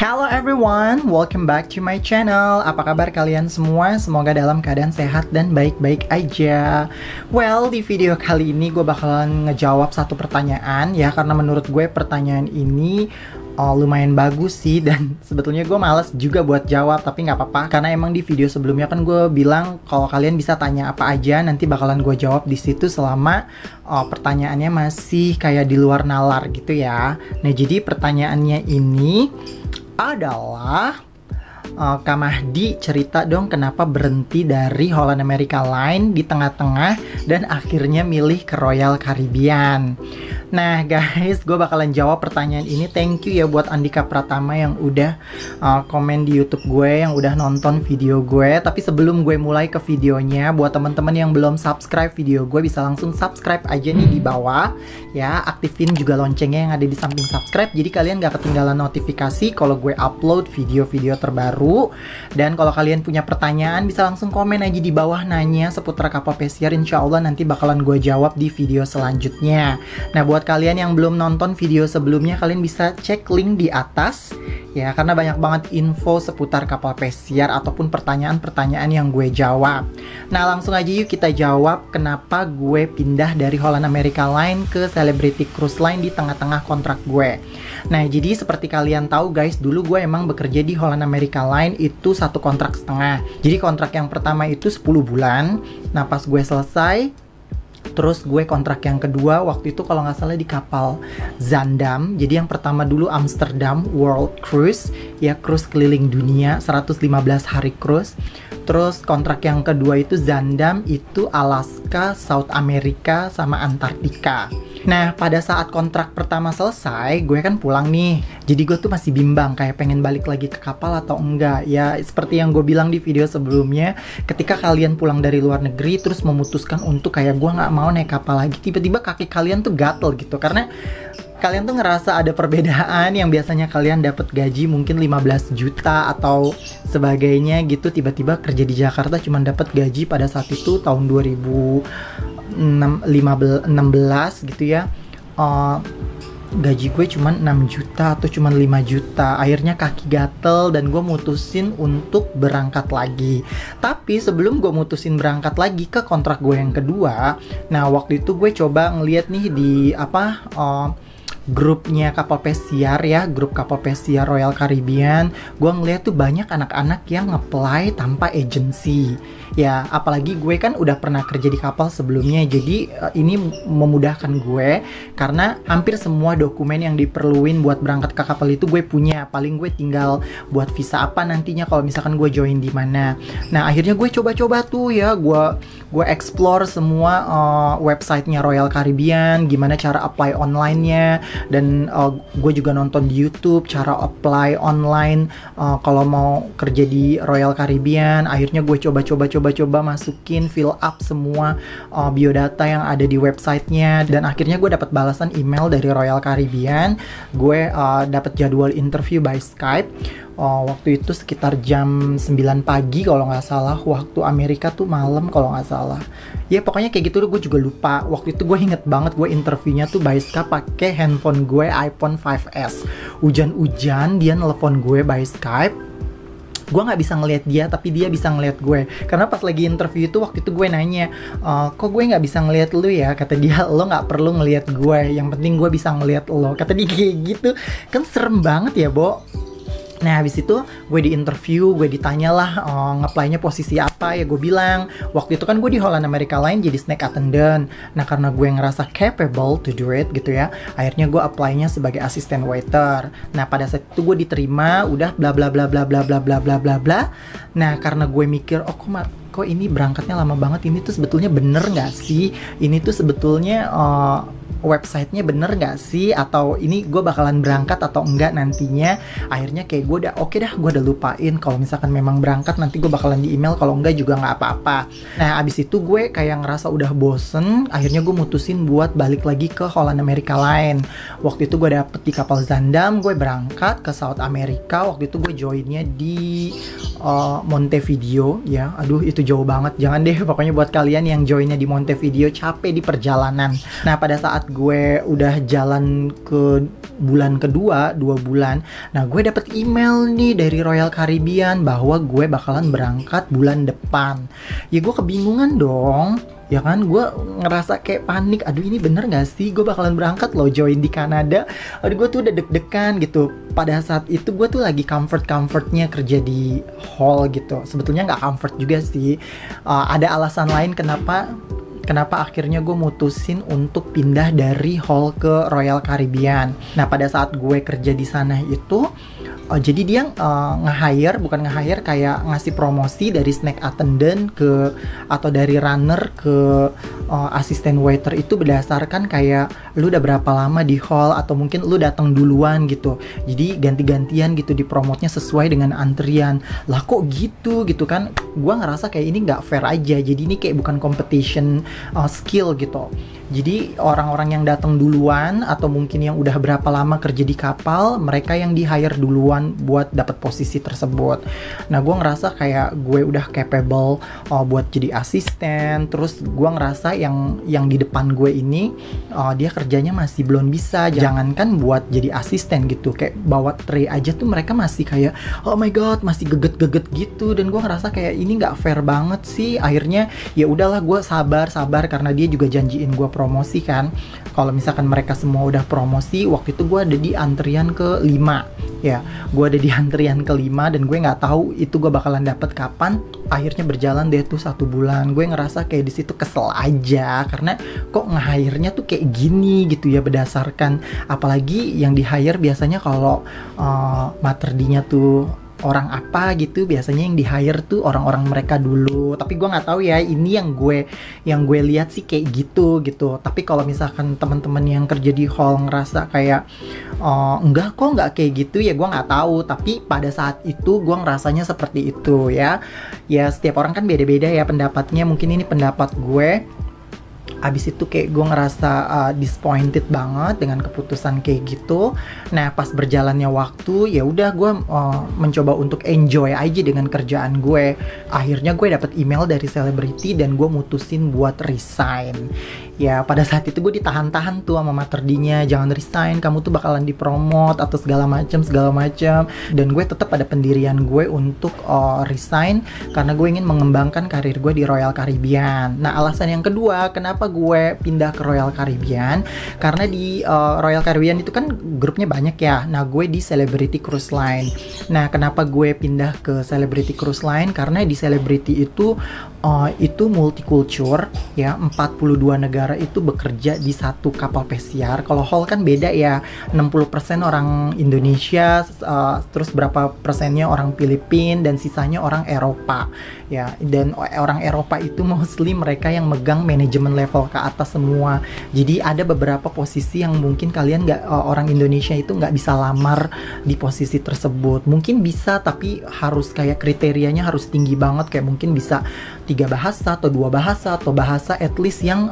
Hello everyone, welcome back to my channel. Apa kabar kalian semua? Semoga dalam keadaan sehat dan baik-baik aja. Well, di video kali ini gue bakalan ngejawab satu pertanyaan ya, karena menurut gue pertanyaan ini lumayan bagus sih, dan sebetulnya gue males juga buat jawab, tapi nggak apa-apa karena emang di video sebelumnya kan gue bilang kalau kalian bisa tanya apa aja, nanti bakalan gue jawab di situ selama pertanyaannya masih kayak di luar nalar gitu ya. Nah, jadi pertanyaannya ini adalah Kak Mahdi, cerita dong kenapa berhenti dari Holland America Line di tengah-tengah dan akhirnya milih ke Royal Caribbean. Nah guys, gue bakalan jawab pertanyaan ini. Thank you ya buat Andika Pratama yang udah komen di YouTube gue, yang udah nonton video gue. Tapi sebelum gue mulai ke videonya, buat teman-teman yang belum subscribe video gue, bisa langsung subscribe aja nih di bawah ya. Aktifin juga loncengnya yang ada di samping subscribe, jadi kalian gak ketinggalan notifikasi kalau gue upload video-video terbaru. Dan kalau kalian punya pertanyaan, bisa langsung komen aja di bawah nanya seputar kapal pesiar. Insya Allah nanti bakalan gue jawab di video selanjutnya. Nah, buat kalian yang belum nonton video sebelumnya, kalian bisa cek link di atas ya, karena banyak banget info seputar kapal pesiar ataupun pertanyaan-pertanyaan yang gue jawab. Nah, langsung aja yuk kita jawab kenapa gue pindah dari Holland America Line ke Celebrity Cruise Line di tengah-tengah kontrak gue. Nah, jadi seperti kalian tahu guys, dulu gue emang bekerja di Holland America Line itu 1 kontrak setengah. Jadi kontrak yang pertama itu 10 bulan. Nah, pas gue selesai, terus gue kontrak yang kedua waktu itu kalau nggak salah di kapal Zaandam. Jadi yang pertama dulu Amsterdam World Cruise ya, cruise keliling dunia 115 hari cruise. Terus kontrak yang kedua itu Zaandam, itu Alaska, South America sama Antartika. Nah, pada saat kontrak pertama selesai, gue kan pulang nih. Jadi gue tuh masih bimbang, kayak pengen balik lagi ke kapal atau enggak. Ya, seperti yang gue bilang di video sebelumnya, ketika kalian pulang dari luar negeri, terus memutuskan untuk kayak gue nggak mau naik kapal lagi, tiba-tiba kaki kalian tuh gatel gitu. Karena kalian tuh ngerasa ada perbedaan, yang biasanya kalian dapat gaji mungkin 15 juta atau sebagainya gitu, tiba-tiba kerja di Jakarta cuma dapat gaji pada saat itu tahun 2016 gitu ya, gaji gue cuma 6 juta atau cuma 5 juta. Akhirnya kaki gatel dan gue mutusin untuk berangkat lagi. Tapi sebelum gue mutusin berangkat lagi ke kontrak gue yang kedua, nah waktu itu gue coba ngeliat nih di grupnya kapal pesiar ya, grup kapal pesiar Royal Caribbean. Gue ngeliat tuh banyak anak-anak yang nge-apply tanpa agensi ya, apalagi gue kan udah pernah kerja di kapal sebelumnya. Jadi ini memudahkan gue karena hampir semua dokumen yang diperluin buat berangkat ke kapal itu gue punya. Paling gue tinggal buat visa apa nantinya kalau misalkan gue join di mana. Nah, akhirnya gue coba-coba tuh ya, gue explore semua websitenya Royal Caribbean, gimana cara apply online-nya. Dan gue juga nonton di YouTube cara apply online kalau mau kerja di Royal Caribbean. Akhirnya gue coba masukin, fill up semua biodata yang ada di websitenya. Dan akhirnya gue dapat balasan email dari Royal Caribbean. Gue dapat jadwal interview by Skype. Waktu itu sekitar jam 9 pagi kalau nggak salah. Waktu Amerika tuh malam kalau nggak salah. Ya pokoknya kayak gitu, gue juga lupa. Waktu itu gue inget banget gue interviewnya tuh by Skype pakai handphone gue iPhone 5S. Hujan-hujan dia nelpon gue by Skype. Gue nggak bisa ngeliat dia, tapi dia bisa ngeliat gue. Karena pas lagi interview itu, waktu itu gue nanya, kok gue nggak bisa ngeliat lu ya? Kata dia, lo nggak perlu ngeliat gue, yang penting gue bisa ngeliat lo. Kata dia kayak gitu. Kan serem banget ya, Bo. Nah, habis itu gue di interview, gue ditanya lah nge-apply-nya posisi apa. Ya gue bilang, waktu itu kan gue di Holland America Line jadi snack attendant. Nah, karena gue ngerasa capable to do it gitu ya, akhirnya gue apply-nya sebagai assistant waiter. Nah, pada saat itu gue diterima, udah bla bla bla bla bla bla bla bla bla bla. Nah, karena gue mikir, kok ini berangkatnya lama banget, ini tuh sebetulnya bener nggak sih? Ini tuh sebetulnya websitenya bener nggak sih, atau ini gue bakalan berangkat atau enggak nantinya. Akhirnya kayak gue udah oke dah, gue udah lupain. Kalau misalkan memang berangkat, nanti gue bakalan di email, kalau enggak juga nggak apa-apa. Nah, abis itu gue kayak ngerasa udah bosen. Akhirnya gue mutusin buat balik lagi ke Holland America Line. Waktu itu gue dapet di kapal Zaandam, gue berangkat ke South America. Waktu itu gue joinnya di Montevideo ya. Aduh, itu jauh banget, jangan deh. Pokoknya buat kalian yang joinnya di Montevideo, capek di perjalanan. Nah, pada saat gue udah jalan ke bulan kedua, 2 bulan, nah gue dapet email nih dari Royal Caribbean bahwa gue bakalan berangkat bulan depan. Ya gue kebingungan dong, ya kan, gue ngerasa kayak panik, aduh ini bener gak sih gue bakalan berangkat loh join di Kanada. Aduh gue tuh udah deg-degan gitu. Pada saat itu gue tuh lagi comfortnya kerja di hall gitu. Sebetulnya nggak comfort juga sih. Ada alasan lain kenapa akhirnya gue mutusin untuk pindah dari hall ke Royal Caribbean. Nah pada saat gue kerja di sana itu, jadi dia bukan nge-hire, kayak ngasih promosi dari snack attendant atau dari runner ke asisten waiter itu berdasarkan kayak lu udah berapa lama di hall atau mungkin lu datang duluan gitu. Jadi ganti-gantian gitu dipromotnya sesuai dengan antrian. Lah kok gitu kan? Gua ngerasa kayak ini nggak fair aja. Jadi ini kayak bukan competition skill gitu. Jadi orang-orang yang datang duluan atau mungkin yang udah berapa lama kerja di kapal, mereka yang di-hire duluan buat dapat posisi tersebut. Nah, gue ngerasa kayak gue udah capable buat jadi asisten. Terus gue ngerasa yang di depan gue ini dia kerjanya masih belum bisa. Jangankan buat jadi asisten gitu, kayak bawa tray aja tuh mereka masih kayak oh my god, masih geget-geget gitu. Dan gue ngerasa kayak ini nggak fair banget sih. Akhirnya ya udahlah, gue sabar karena dia juga janjiin gue promosi kan. Kalau misalkan mereka semua udah promosi, waktu itu gue ada di antrian ke-5 ya, gue ada di antrian ke-5 dan gue nggak tahu itu gue bakalan dapet kapan. Akhirnya berjalan deh tuh 1 bulan. Gue ngerasa kayak di situ kesel aja karena kok nge-hire-nya tuh kayak gini gitu ya, berdasarkan apalagi yang di-hire biasanya kalau materdinya tuh orang apa gitu, biasanya yang di-hire tuh orang-orang mereka dulu. Tapi gue nggak tahu ya, ini yang gue lihat sih kayak gitu. Tapi kalau misalkan teman-teman yang kerja di hall ngerasa kayak enggak kok nggak kayak gitu, ya gue nggak tahu. Tapi pada saat itu gue ngerasanya seperti itu ya. Ya setiap orang kan beda-beda ya pendapatnya. Mungkin ini pendapat gue. Abis itu kayak gue ngerasa disappointed banget dengan keputusan kayak gitu. Nah pas berjalannya waktu, ya udah gue mencoba untuk enjoy aja dengan kerjaan gue. Akhirnya gue dapet email dari selebriti dan gue mutusin buat resign. Ya pada saat itu gue ditahan-tahan tuh sama materdinya, jangan resign, kamu tuh bakalan dipromot atau segala macam. Dan gue tetap pada pendirian gue untuk resign karena gue ingin mengembangkan karir gue di Royal Caribbean. Nah alasan yang kedua kenapa gue pindah ke Royal Caribbean, karena di Royal Caribbean itu kan grupnya banyak ya. Nah gue di Celebrity Cruise Line. Nah kenapa gue pindah ke Celebrity Cruise Line, karena di Celebrity itu multicultural ya, 42 negara itu bekerja di satu kapal pesiar. Kalau hall kan beda ya, 60% orang Indonesia, terus berapa persennya orang Filipina dan sisanya orang Eropa ya. Dan orang Eropa itu mostly mereka yang megang manajemen level ke atas semua. Jadi ada beberapa posisi yang mungkin kalian orang Indonesia itu nggak bisa lamar di posisi tersebut. Mungkin bisa, tapi harus kayak kriterianya harus tinggi banget, kayak mungkin bisa 3 bahasa atau 2 bahasa atau bahasa at least yang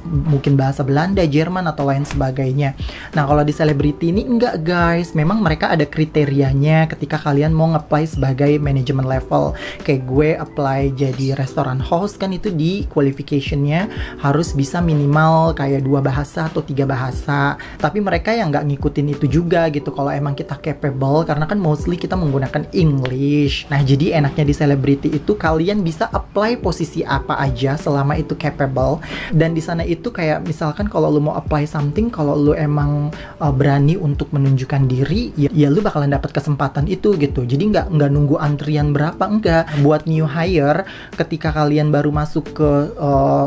mungkin bahasa Belanda, Jerman atau lain sebagainya. Nah kalau di selebriti ini enggak guys, memang mereka ada kriterianya ketika kalian mau nge-apply sebagai manajemen level. Kayak gue apply jadi restoran host kan, itu di qualificationnya harus bisa minimal kayak 2 bahasa atau 3 bahasa. Tapi mereka yang nggak ngikutin itu juga gitu kalau emang kita capable, karena kan mostly kita menggunakan English. Nah jadi enaknya di selebriti itu kalian bisa apply posisi apa aja selama itu capable. Dan di sana itu kayak misalkan kalau lu mau apply something, kalau lu emang berani untuk menunjukkan diri, ya lu bakalan dapat kesempatan itu gitu. Jadi nggak nunggu antrian berapa, enggak. Buat new hire, ketika kalian baru masuk ke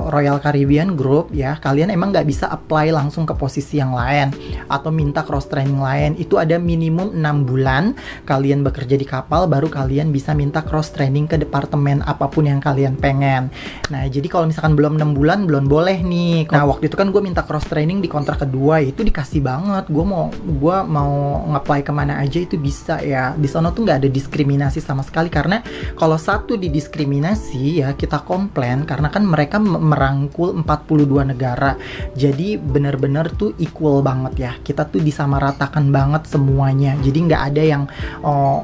Royal Caribbean Group ya, kalian emang nggak bisa apply langsung ke posisi yang lain atau minta cross training lain. Itu ada minimum 6 bulan kalian bekerja di kapal, baru kalian bisa minta cross training ke departemen apapun yang kalian pengen. Nah jadi kalau misalkan belum 6 bulan belum boleh nih. Nah waktu itu kan gue minta cross training di kontrak kedua, itu dikasih banget. Gue mau nge-apply kemana aja itu bisa ya. Di sana tuh nggak ada diskriminasi sama sekali, karena kalau satu didiskriminasi ya kita komplain, karena kan mereka merangkul 42 negara. Jadi bener-bener tuh equal banget ya. Kita tuh disamaratakan banget semuanya. Jadi nggak ada yang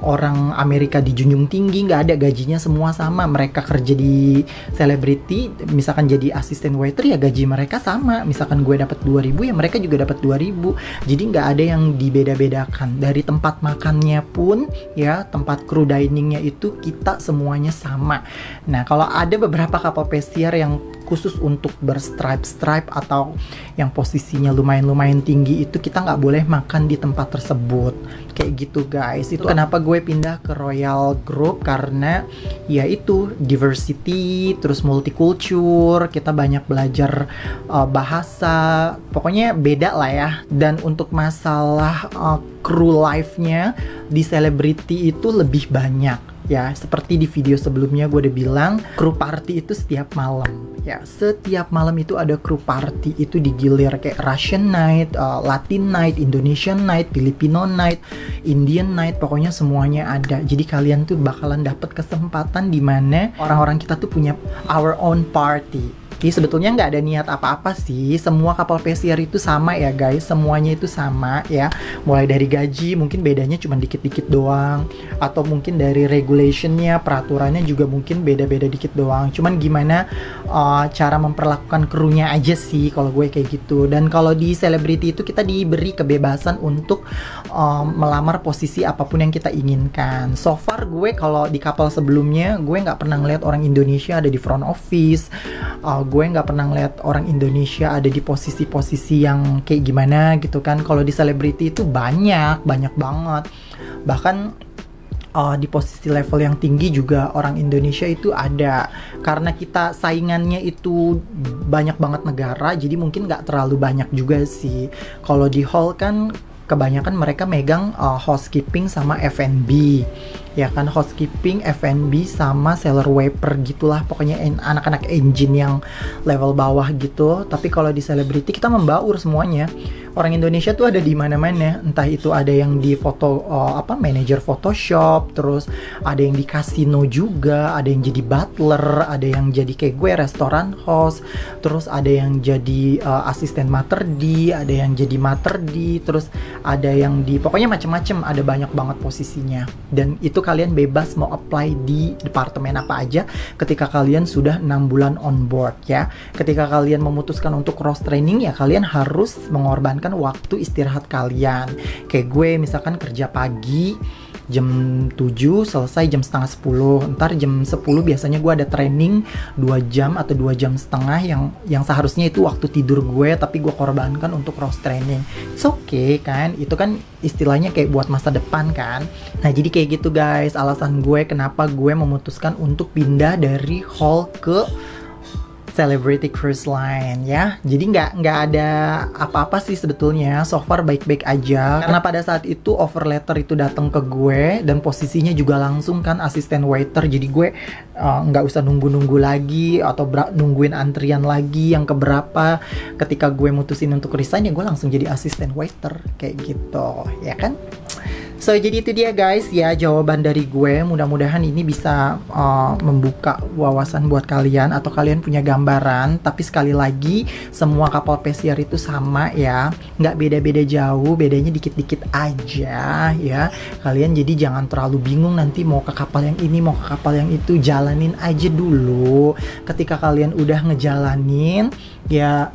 orang Amerika dijunjung tinggi, nggak ada, gajinya semua sama. Mereka kerja di selebriti, misalkan jadi asisten waiter ya gaji mereka mereka sama. Misalkan gue dapat 2.000 ya mereka juga dapat 2.000. Jadi nggak ada yang dibeda-bedakan. Dari tempat makannya pun ya, tempat crew diningnya itu kita semuanya sama. Nah, kalau ada beberapa kapal pesiar yang khusus untuk berstripe-stripe atau yang posisinya lumayan tinggi, itu kita nggak boleh makan di tempat tersebut. Kayak gitu guys. Itu kenapa gue pindah ke Royal Group, karena ya itu diversity, terus multicultural, kita banyak belajar bahasa, pokoknya beda lah ya. Dan untuk masalah crew life-nya di Celebrity itu lebih banyak. Ya, seperti di video sebelumnya gue udah bilang, crew party itu setiap malam. Ya, setiap malam itu ada crew party, itu digilir kayak Russian night, Latin night, Indonesian night, Filipino night, Indian night, pokoknya semuanya ada. Jadi kalian tuh bakalan dapet kesempatan di mana orang-orang kita tuh punya our own party. Jadi sebetulnya nggak ada niat apa-apa sih. Semua kapal pesiar itu sama ya guys. Semuanya itu sama ya. Mulai dari gaji mungkin bedanya cuma dikit-dikit doang. Atau mungkin dari regulationnya, peraturannya juga mungkin beda-beda dikit doang. Cuman gimana cara memperlakukan krunya aja sih kalau gue kayak gitu. Dan kalau di Celebrity itu kita diberi kebebasan untuk melamar posisi apapun yang kita inginkan. So far gue kalau di kapal sebelumnya gue nggak pernah ngeliat orang Indonesia ada di front office. Gue nggak pernah ngeliat orang Indonesia ada di posisi-posisi yang kayak gimana gitu kan. Kalau di Celebrity itu banyak banget. Bahkan di posisi level yang tinggi juga orang Indonesia itu ada. Karena kita saingannya itu banyak banget negara, jadi mungkin nggak terlalu banyak juga sih. Kalau di hall kan kebanyakan mereka megang housekeeping sama F&B. Ya kan, housekeeping, F&B sama sailor waper gitulah, pokoknya anak-anak engine yang level bawah gitu. Tapi kalau di Celebrity kita membaur semuanya. Orang Indonesia tuh ada di mana-mana. Entah itu ada yang di foto manajer Photoshop, terus ada yang di kasino juga, ada yang jadi butler, ada yang jadi kayak gue restoran host, terus ada yang jadi asisten mater D, ada yang jadi mater D, terus ada yang di pokoknya macem-macem, ada banyak banget posisinya. Dan itu kalian bebas mau apply di departemen apa aja ketika kalian sudah 6 bulan on board ya. Ketika kalian memutuskan untuk cross training ya kalian harus mengorbankan waktu istirahat kalian. Kayak gue misalkan kerja pagi jam 7 selesai jam setengah 10. Ntar jam 10 biasanya gue ada training 2 jam atau 2 jam setengah yang seharusnya itu waktu tidur gue, tapi gue korbankan untuk cross training. It's okay kan, itu kan istilahnya kayak buat masa depan kan. Nah jadi kayak gitu guys alasan gue kenapa gue memutuskan untuk pindah dari hall ke Celebrity Cruise Line ya. Jadi nggak ada apa-apa sih sebetulnya, so far baik-baik aja. Karena pada saat itu offer letter itu datang ke gue dan posisinya juga langsung kan asisten waiter. Jadi gue nggak usah nunggu-nunggu lagi atau nungguin antrian lagi yang keberapa. Ketika gue mutusin untuk resign ya gue langsung jadi asisten waiter kayak gitu ya kan. So jadi itu dia guys ya jawaban dari gue. Mudah-mudahan ini bisa membuka wawasan buat kalian atau kalian punya gambaran. Tapi sekali lagi semua kapal pesiar itu sama ya, nggak beda-beda jauh, bedanya dikit-dikit aja ya. Kalian jadi jangan terlalu bingung nanti mau ke kapal yang ini mau ke kapal yang itu. Jalanin aja dulu. Ketika kalian udah ngejalanin ya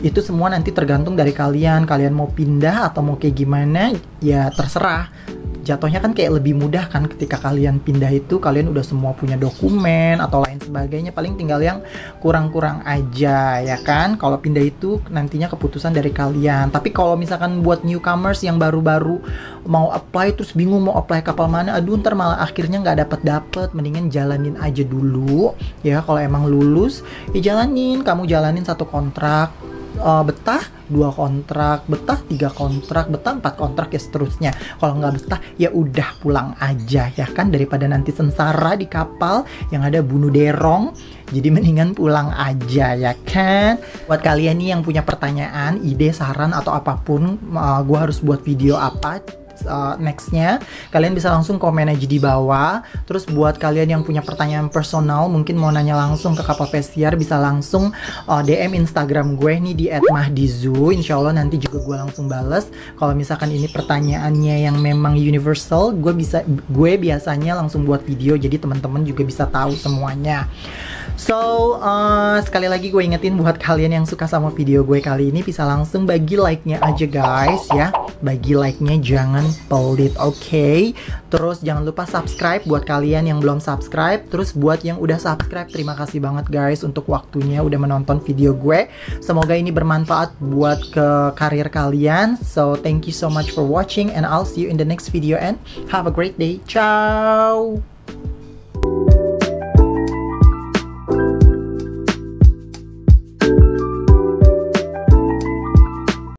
itu semua nanti tergantung dari kalian. Kalian mau pindah atau mau kayak gimana ya terserah. Jatuhnya kan kayak lebih mudah kan ketika kalian pindah itu kalian udah semua punya dokumen atau lain sebagainya. Paling tinggal yang kurang-kurang aja ya kan. Kalau pindah itu nantinya keputusan dari kalian. Tapi kalau misalkan buat newcomers yang baru-baru mau apply terus bingung mau apply kapal mana, aduh ntar malah akhirnya nggak dapet, mendingan jalanin aja dulu ya. Kalau emang lulus ya jalanin, kamu jalanin 1 kontrak, betah 2 kontrak, betah 3 kontrak, betah 4 kontrak ya seterusnya. Kalau nggak betah ya udah pulang aja ya kan, daripada nanti sengsara di kapal yang ada bunuh derong. Jadi mendingan pulang aja ya kan. Buat kalian nih yang punya pertanyaan, ide, saran atau apapun, gue harus buat video apa nextnya, kalian bisa langsung komen aja di bawah. Terus buat kalian yang punya pertanyaan personal, mungkin mau nanya langsung ke kapal pesiar, bisa langsung DM Instagram gue nih di @mahdizu. Insya Allah nanti juga gue langsung bales. Kalau misalkan ini pertanyaannya yang memang universal, gue biasanya langsung buat video, jadi teman-teman juga bisa tahu semuanya. So, sekali lagi gue ingetin buat kalian yang suka sama video gue kali ini bisa langsung bagi like-nya aja guys ya. Bagi like-nya jangan pelit, oke? Terus jangan lupa subscribe buat kalian yang belum subscribe. Terus buat yang udah subscribe, terima kasih banget guys untuk waktunya udah menonton video gue. Semoga ini bermanfaat buat ke karir kalian. So, thank you so much for watching and I'll see you in the next video and have a great day. Ciao!